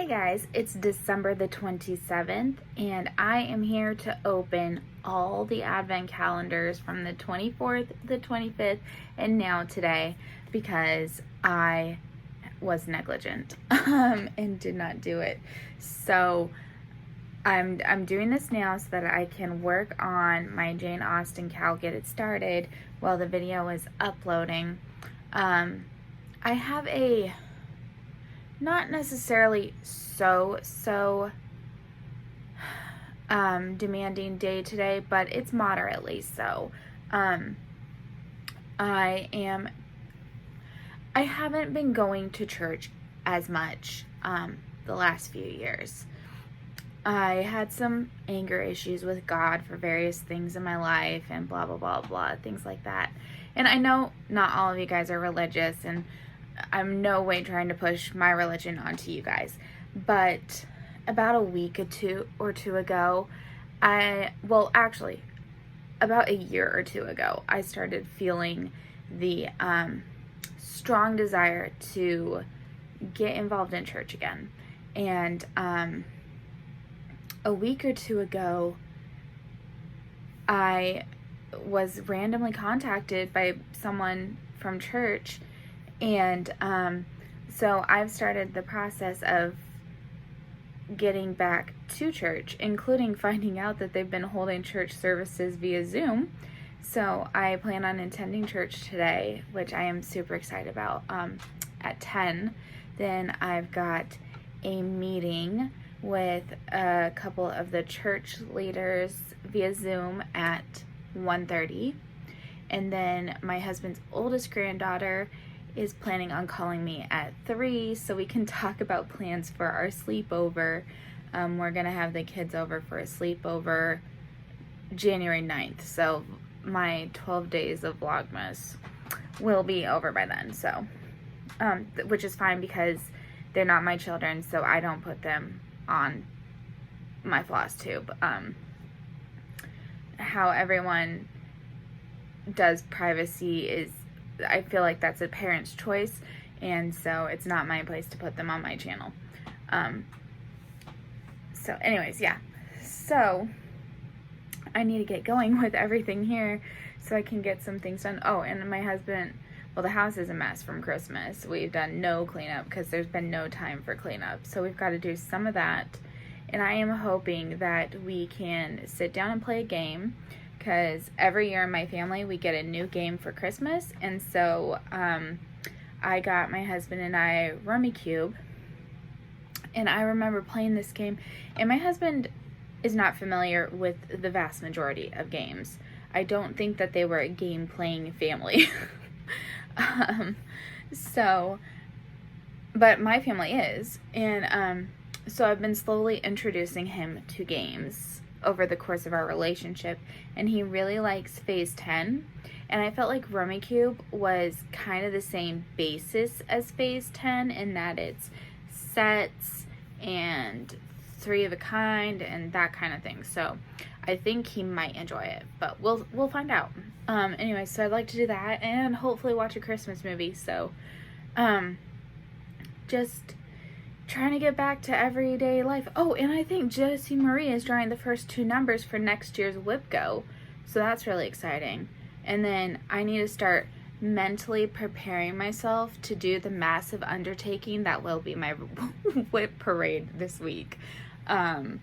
Hey guys, it's December the 27th, and I am here to open all the advent calendars from the 24th, the 25th, and now today because I was negligent and did not do it. So I'm doing this now so that I can work on my Jane Austen cal, get it started while the video is uploading. I have a not necessarily so demanding day today, but it's moderately so. I haven't been going to church as much the last few years. I had some anger issues with God for various things in my life and blah blah blah blah, things like that. And I know not all of you guys are religious, and I'm no way trying to push my religion onto you guys, but about a week or two ago, about a year or two ago, I started feeling the strong desire to get involved in church again. And a week or two ago, I was randomly contacted by someone from church. And so I've started the process of getting back to church, including finding out that they've been holding church services via Zoom. So I plan on attending church today, which I am super excited about, at 10. Then I've got a meeting with a couple of the church leaders via Zoom at 1:30. And then my husband's oldest granddaughter is planning on calling me at 3 so we can talk about plans for our sleepover. We're gonna have the kids over for a sleepover January 9th, so my 12 days of Vlogmas will be over by then, so which is fine because they're not my children, so I don't put them on my floss tube. How everyone does privacy is, I feel like that's a parent's choice, and so it's not my place to put them on my channel. So anyways, yeah. So I need to get going with everything here so I can get some things done. Oh, and my husband, well, the house is a mess from Christmas. We've done no cleanup because there's been no time for cleanup. So we've got to do some of that. And I am hoping that we can sit down and play a game, because every year in my family we get a new game for Christmas. And so I got my husband and I Rummikub, and I remember playing this game, and my husband is not familiar with the vast majority of games. I don't think that they were a game playing family. But my family is, and so I've been slowly introducing him to games over the course of our relationship, and he really likes Phase 10, and I felt like Rummikub was kind of the same basis as Phase 10 in that it's sets and 3 of a kind and that kind of thing. So I think he might enjoy it, but we'll find out. Anyway, so I'd like to do that and hopefully watch a Christmas movie. So just trying to get back to everyday life. Oh, and I think Josie Marie is drawing the first 2 numbers for next year's WIPGO, so that's really exciting. And then I need to start mentally preparing myself to do the massive undertaking that will be my WIP parade this week. I'm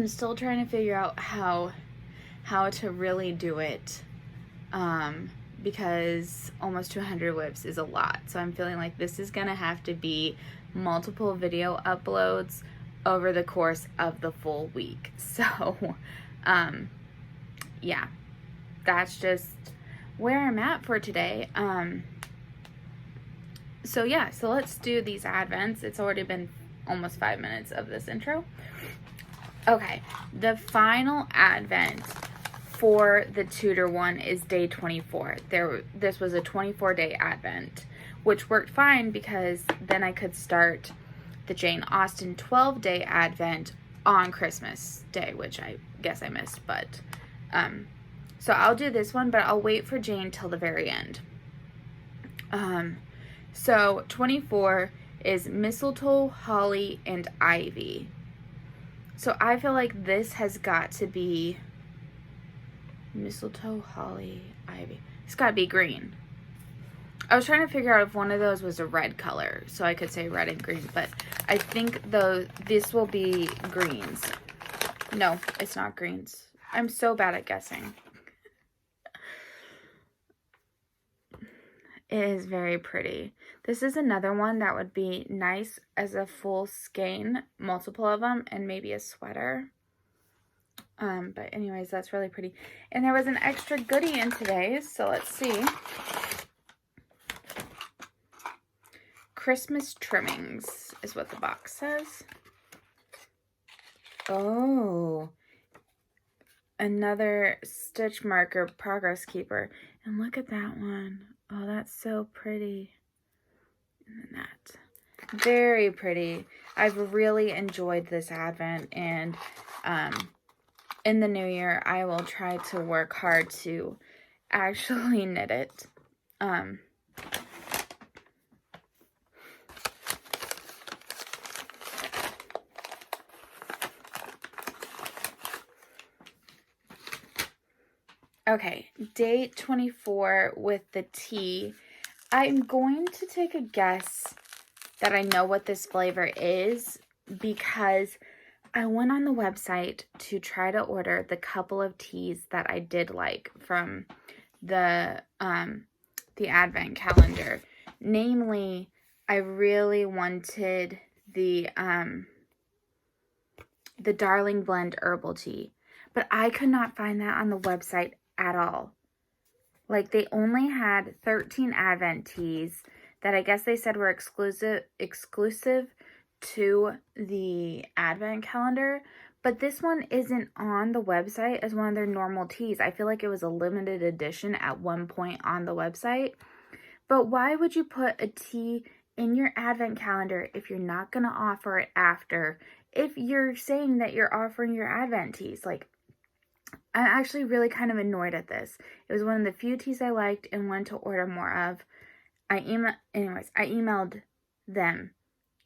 still trying to figure out how to really do it, because almost 200 WIPs is a lot. So I'm feeling like this is gonna have to be multiple video uploads over the course of the full week. So yeah, that's just where I'm at for today. So yeah, so let's do these advents. It's already been almost 5 minutes of this intro. Okay, the final advent for the Tudor one is day 24. This was a 24-day advent, which worked fine because then I could start the Jane Austen 12-day advent on Christmas Day, which I guess I missed, but so I'll do this one, but I'll wait for Jane till the very end. So 24 is mistletoe, holly, and ivy. So I feel like this has got to be mistletoe, holly, ivy. It's got to be green. I was trying to figure out if one of those was a red color, so I could say red and green, but I think this will be greens. No, it's not greens. I'm so bad at guessing. It is very pretty. This is another one that would be nice as a full skein, multiple of them, and maybe a sweater. But anyways, that's really pretty. And there was an extra goodie in today's, so let's see. Christmas trimmings is what the box says. Oh, another stitch marker progress keeper. And look at that one. Oh, that's so pretty. And then that. Very pretty. I've really enjoyed this Advent, and in the new year, I will try to work hard to actually knit it. Okay, day 24 with the tea. I'm going to take a guess that I know what this flavor is because I went on the website to try to order the couple of teas that I did like from the Advent calendar. Namely, I really wanted the Darling Blend herbal tea, but I could not find that on the website at all. Like, they only had 13 Advent teas that I guess they said were exclusive to the Advent calendar, but this one isn't on the website as one of their normal teas. I feel like it was a limited edition at one point on the website. But why would you put a tea in your Advent calendar if you're not going to offer it after? If you're saying that you're offering your Advent teas, like, I'm actually really kind of annoyed at this. It was one of the few teas I liked and wanted to order more of. I emailed them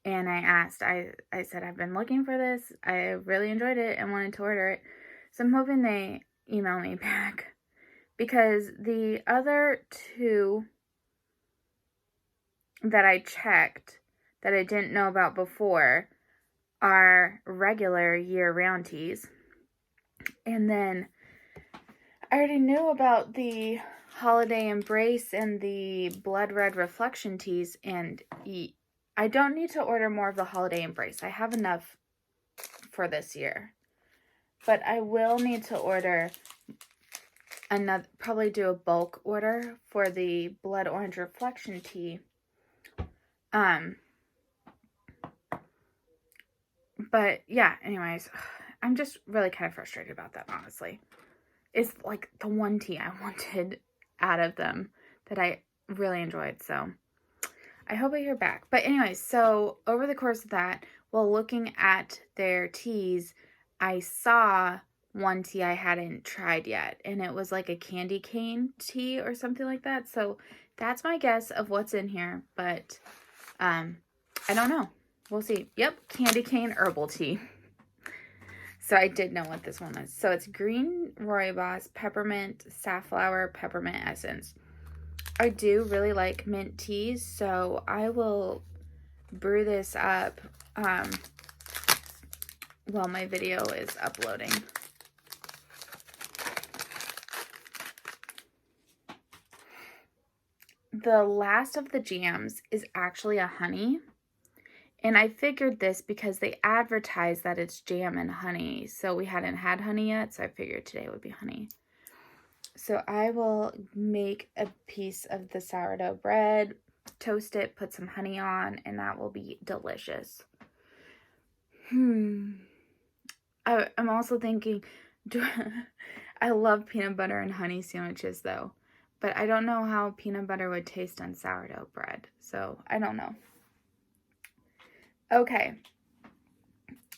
and I asked, I said, I've been looking for this. I really enjoyed it and wanted to order it. So I'm hoping they email me back, because the other two that I checked that I didn't know about before are regular year-round teas. And then I already knew about the Holiday Embrace and the Blood Red Reflection teas, and I don't need to order more of the Holiday Embrace. I have enough for this year. But I will need to order another, probably do a bulk order for the Blood Orange Reflection tea. But yeah, anyways, I'm just really kind of frustrated about that, honestly. It's like the one tea I wanted out of them that I really enjoyed. So I hope I hear back. But anyways, so over the course of that, while looking at their teas, I saw one tea I hadn't tried yet, and it was like a candy cane tea or something like that. So that's my guess of what's in here, but I don't know. We'll see. Yep, candy cane herbal tea. So I did know what this one was. So it's green rooibos, peppermint, safflower, peppermint essence. I do really like mint teas, so I will brew this up while my video is uploading. The last of the jams is actually a honey. And I figured this because they advertise that it's jam and honey. So we hadn't had honey yet, so I figured today would be honey. So I will make a piece of the sourdough bread, toast it, put some honey on, and that will be delicious. I'm also thinking, I love peanut butter and honey sandwiches though. But I don't know how peanut butter would taste on sourdough bread. So I don't know. Okay,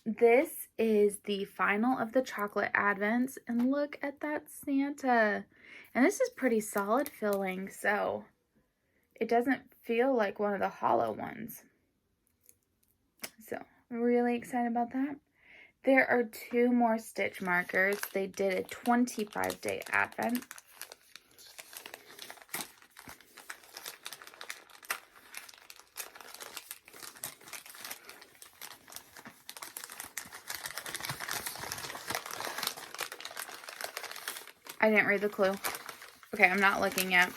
this is the final of the chocolate advents, and look at that Santa. And this is pretty solid filling, so it doesn't feel like one of the hollow ones. Really excited about that. There are 2 more stitch markers. They did a 25-day advent. I didn't read the clue. Okay, I'm not looking yet.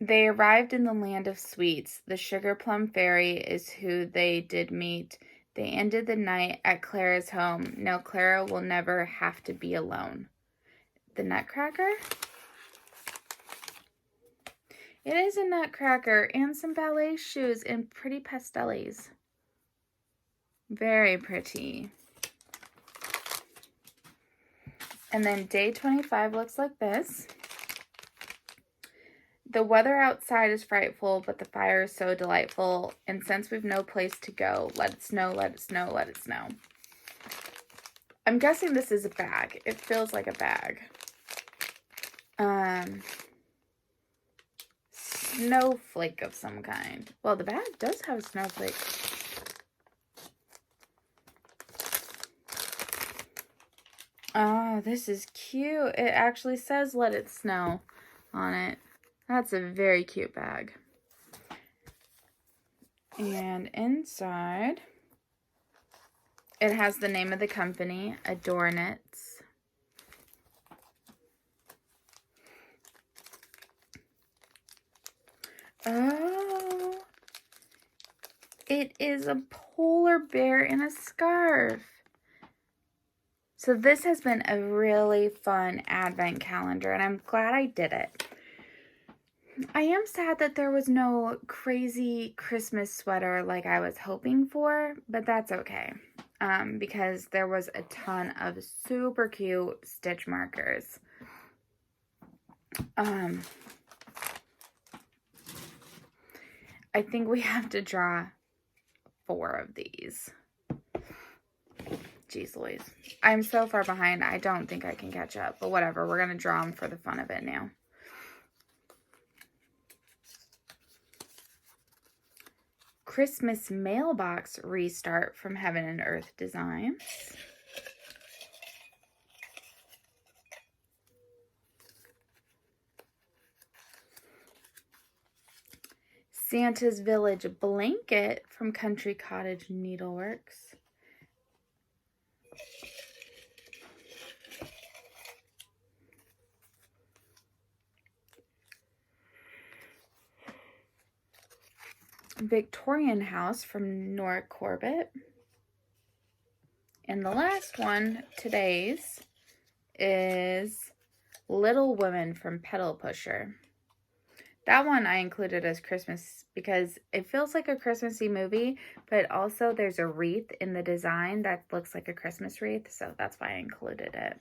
They arrived in the land of sweets. The sugar plum fairy is who they did meet. They ended the night at Clara's home. Now Clara will never have to be alone. The Nutcracker? It is a Nutcracker and some ballet shoes and pretty pastels. Very pretty. And then day 25 looks like this. The weather outside is frightful, but the fire is so delightful. And since we've no place to go, let it snow, let it snow, let it snow. I'm guessing this is a bag. It feels like a bag. Snowflake of some kind. Well, the bag does have a snowflake. Oh, this is cute. It actually says let it snow on it. That's a very cute bag. And inside, it has the name of the company, Adornits. Oh, it is a polar bear in a scarf. So this has been a really fun advent calendar, and I'm glad I did it. I am sad that there was no crazy Christmas sweater like I was hoping for, but that's okay. Because there was a ton of super cute stitch markers. I think we have to draw 4 of these. Jeez Louise. I'm so far behind, I don't think I can catch up. But whatever, we're going to draw them for the fun of it now. Christmas mailbox restart from Heaven and Earth Designs. Santa's Village blanket from Country Cottage Needleworks. Victorian House from Nora Corbett. And the last one, today's, is Little Women from Pedal Pusher. That one I included as Christmas because it feels like a Christmassy movie, but also there's a wreath in the design that looks like a Christmas wreath, so that's why I included it.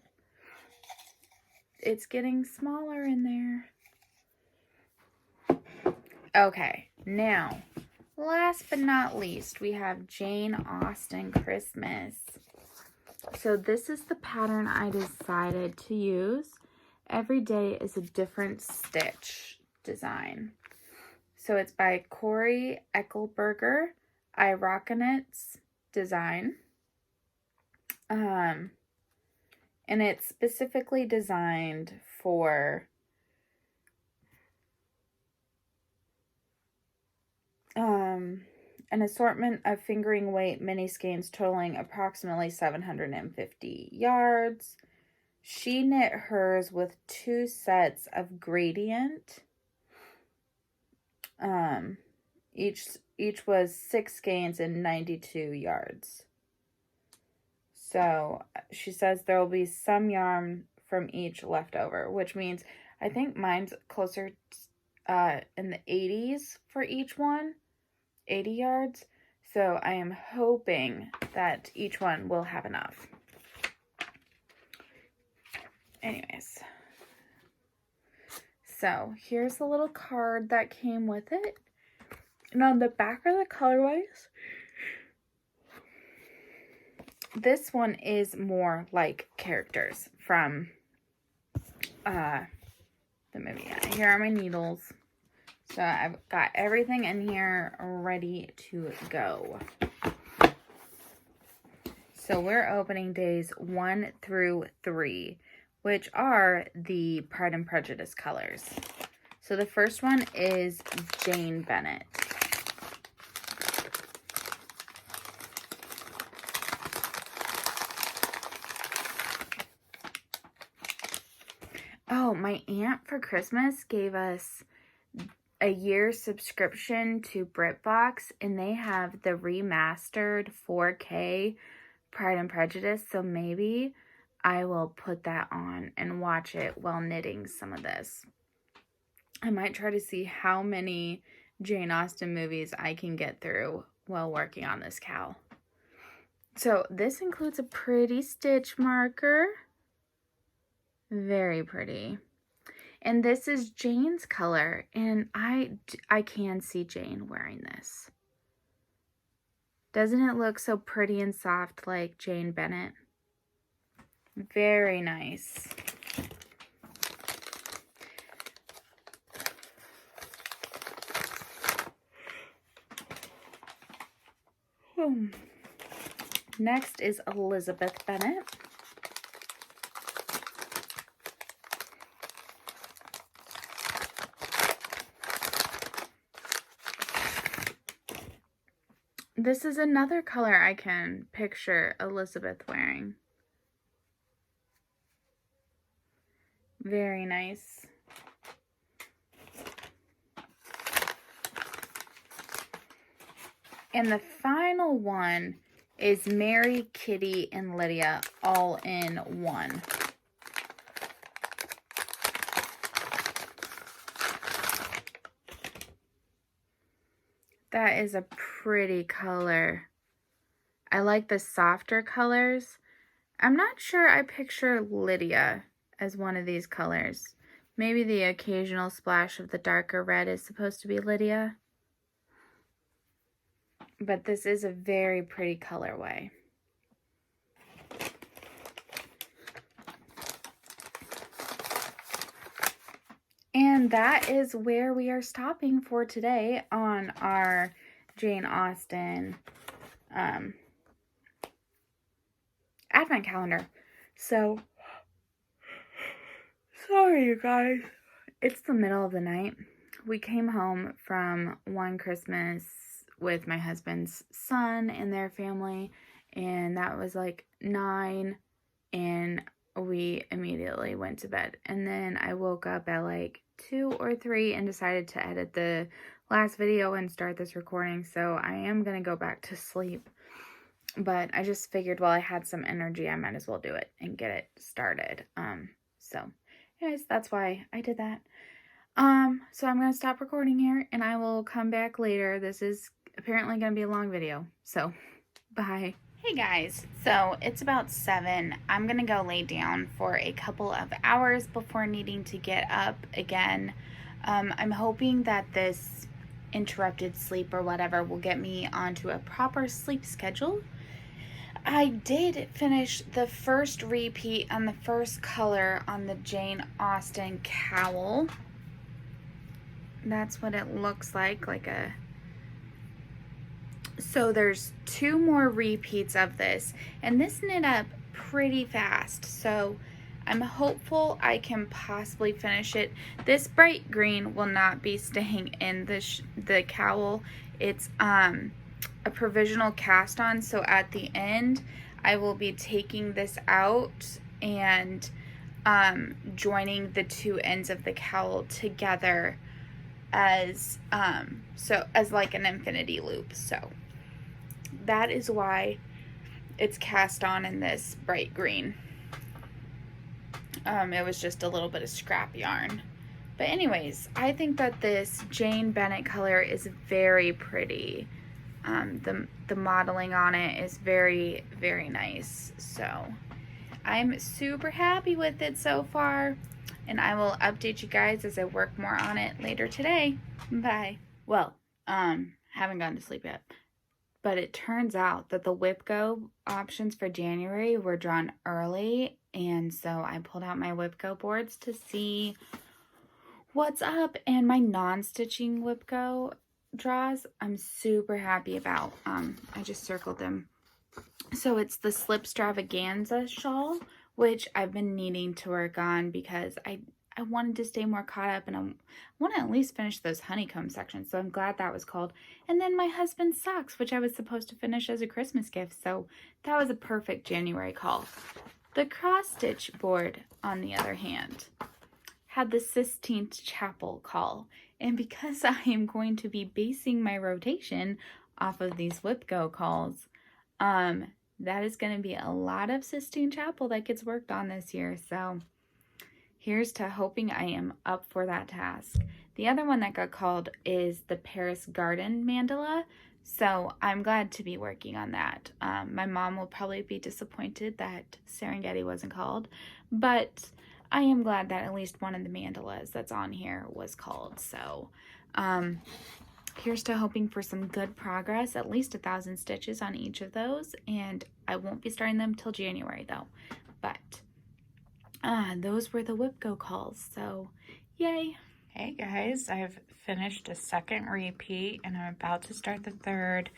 It's getting smaller in there. Okay, now, last but not least, we have Jane Austen Christmas. So this is the pattern I decided to use. Every day is a different stitch design. So it's by Corey Eckelberger, Iroquois design. And it's specifically designed for an assortment of fingering weight mini skeins totaling approximately 750 yards. She knit hers with 2 sets of gradient. Each was 6 skeins and 92 yards. So she says there will be some yarn from each left over, which means I think mine's closer in the 80s for each one. 80 yards. So I am hoping that each one will have enough. Anyways. So here's the little card that came with it. And on the back are the colorways. This one is more like characters from the movie. Here are my needles. So I've got everything in here ready to go. So we're opening days 1 through 3, which are the Pride and Prejudice colors. So the first one is Jane Bennett. Oh, my aunt for Christmas gave us a year's subscription to BritBox, and they have the remastered 4K Pride and Prejudice, so maybe I will put that on and watch it while knitting some of this. I might try to see how many Jane Austen movies I can get through while working on this cowl. So this includes a pretty stitch marker. Very pretty. And this is Jane's color, and I can see Jane wearing this. Doesn't it look so pretty and soft like Jane Bennett? Very nice. Next is Elizabeth Bennet. This is another color I can picture Elizabeth wearing. Very nice. And the final one is Mary, Kitty, and Lydia all in one. That is a pretty color. I like the softer colors. I'm not sure I picture Lydia as one of these colors. Maybe the occasional splash of the darker red is supposed to be Lydia. But this is a very pretty colorway. And that is where we are stopping for today on our Jane Austen advent calendar. So, sorry you guys. It's the middle of the night. We came home from one Christmas with my husband's son and their family, and that was like 9, and we immediately went to bed. And then I woke up at like 2 or 3 and decided to edit the last video and start this recording, so I am gonna go back to sleep. But I just figured while I had some energy, I might as well do it and get it started. So anyways, that's why I did that. So I'm gonna stop recording here and I will come back later. This is apparently gonna be a long video, so bye. Hey guys, so it's about 7. I'm gonna go lay down for a couple of hours before needing to get up again. I'm hoping that this interrupted sleep or whatever will get me onto a proper sleep schedule. I did finish the first repeat on the first color on the Jane Austen cowl. That's what it looks like a... So there's 2 more repeats of this, and this knit up pretty fast, so I'm hopeful I can possibly finish it. This bright green will not be staying in the cowl. It's a provisional cast on, so at the end I will be taking this out and joining the 2 ends of the cowl together as like an infinity loop. So that is why it's cast on in this bright green. It was just a little bit of scrap yarn. But anyways, I think that this Jane Bennett color is very pretty. The modeling on it is very, very nice. So I'm super happy with it so far. And I will update you guys as I work more on it later today. Bye. Well, haven't gone to sleep yet. But it turns out that the WIPGO options for January were drawn early. And so I pulled out my WIPGO boards to see what's up. And my non-stitching WIPGO draws, I'm super happy about. I just circled them So it's the Slipstravaganza shawl, which I've been needing to work on because I wanted to stay more caught up, and I want to at least finish those honeycomb sections. So I'm glad that was called. And then my husband's socks, which I was supposed to finish as a Christmas gift. So that was a perfect January call. The cross stitch board, on the other hand, had the Sistine Chapel call. And because I am going to be basing my rotation off of these WIPGO calls, that is going to be a lot of Sistine Chapel that gets worked on this year. So here's to hoping I am up for that task. The other one that got called is the Paris Garden mandala. So I'm glad to be working on that. My mom will probably be disappointed that Serengeti wasn't called, but I am glad that at least one of the mandalas that's on here was called. So here's to hoping for some good progress, at least 1,000 stitches on each of those, and I won't be starting them till January though. But those were the WIPGO calls, so yay. Hey guys, I've finished a second repeat and I'm about to start the third.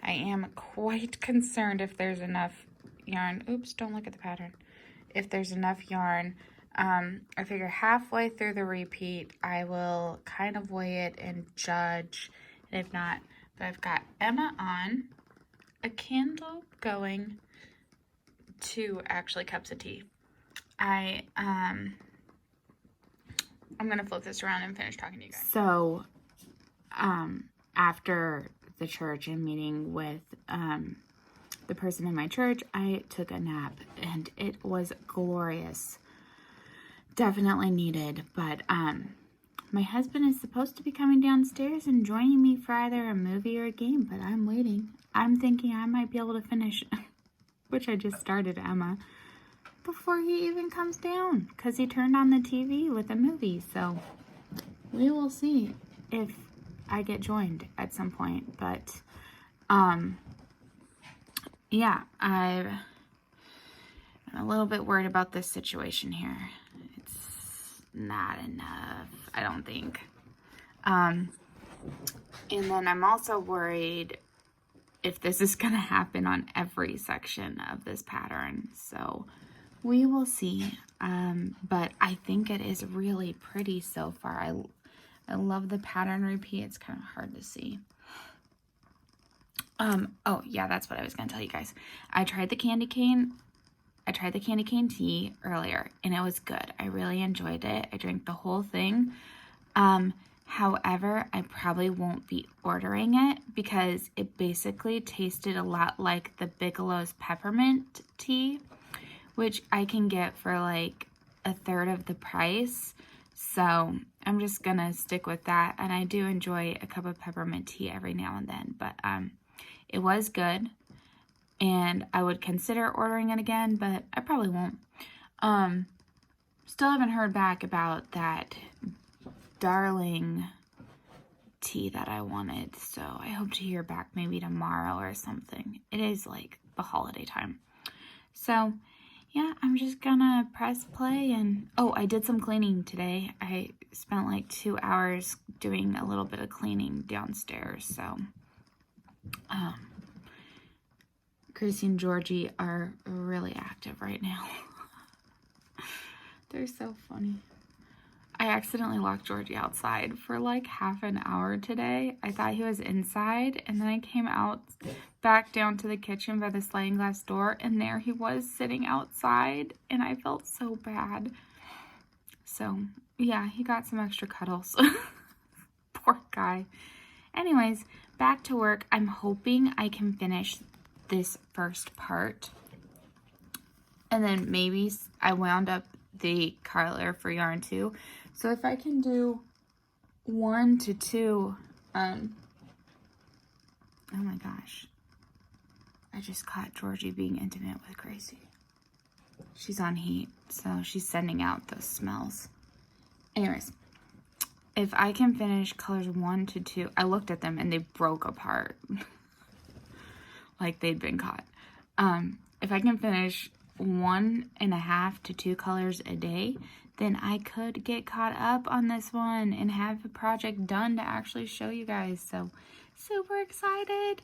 I am quite concerned if there's enough yarn. Oops, don't look at the pattern. If there's enough yarn. I figure halfway through the repeat, I will kind of weigh it and judge. And if not, but I've got Emma on, a candle going, 2 actually cups of tea. I'm gonna flip this around and finish talking to you guys. So, after the church and meeting with the person in my church, I took a nap and it was glorious. Definitely needed, but my husband is supposed to be coming downstairs and joining me for either a movie or a game, but I'm waiting. I'm thinking I might be able to finish, which I just started, Emma, before he even comes down, because he turned on the TV with a movie. So we will see if I get joined at some point. But yeah, I'm a little bit worried about this situation here. It's not enough, I don't think. And then I'm also worried if this is going to happen on every section of this pattern. So we will see. But I think it is really pretty so far. I love the pattern repeat. It's kind of hard to see. Oh yeah, that's what I was going to tell you guys. I tried the candy cane tea earlier and it was good. I really enjoyed it. I drank the whole thing. However, I probably won't be ordering it because it basically tasted a lot like the Bigelow's peppermint tea, which I can get for like 1/3 of the price. So I'm just gonna stick with that. And I do enjoy a cup of peppermint tea every now and then, but it was good and I would consider ordering it again, but I probably won't. Still haven't heard back about that darling tea that I wanted, so I hope to hear back maybe tomorrow or something. It is like the holiday time. So yeah, I'm just gonna press play and oh, I did some cleaning today. I spent like 2 hours doing a little bit of cleaning downstairs. So Gracie and Georgie are really active right now. They're so funny. I accidentally locked Georgie outside for like half an hour today. I thought he was inside, and then I came out back down to the kitchen by the sliding glass door, and there he was sitting outside, and I felt so bad. So yeah, he got some extra cuddles. Poor guy. Anyways, back to work. I'm hoping I can finish this first part, and then maybe I wound up the color for yarn too. So if I can do 1 to 2, oh my gosh, I just caught Georgie being intimate with Gracie. She's on heat, so she's sending out those smells. Anyways, if I can finish colors 1 to 2, I looked at them and they broke apart like they'd been caught. If I can finish 1.5 to 2 colors a day, then I could get caught up on this one and have a project done to actually show you guys. So super excited.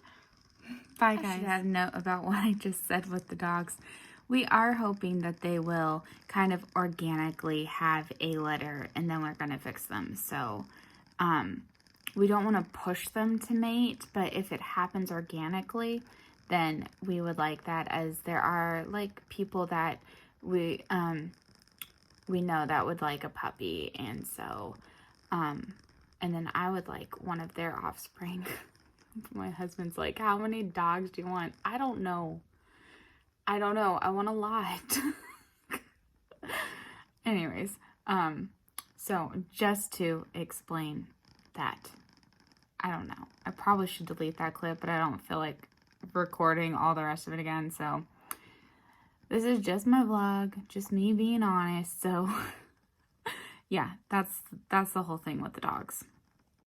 Bye, I guys. should add a note about what I just said with the dogs. We are hoping that they will kind of organically have a litter, and then we're going to fix them. So, we don't want to push them to mate, but if it happens organically, then we would like that, as there are like people that we know that would like a puppy, and so and then I would like one of their offspring. My husband's like, how many dogs do you want? I don't know. I want a lot. Anyways, so just to explain that, I don't know. I probably should delete that clip, but I don't feel like recording all the rest of it again. So this is just my vlog, just me being honest. So yeah, that's the whole thing with the dogs.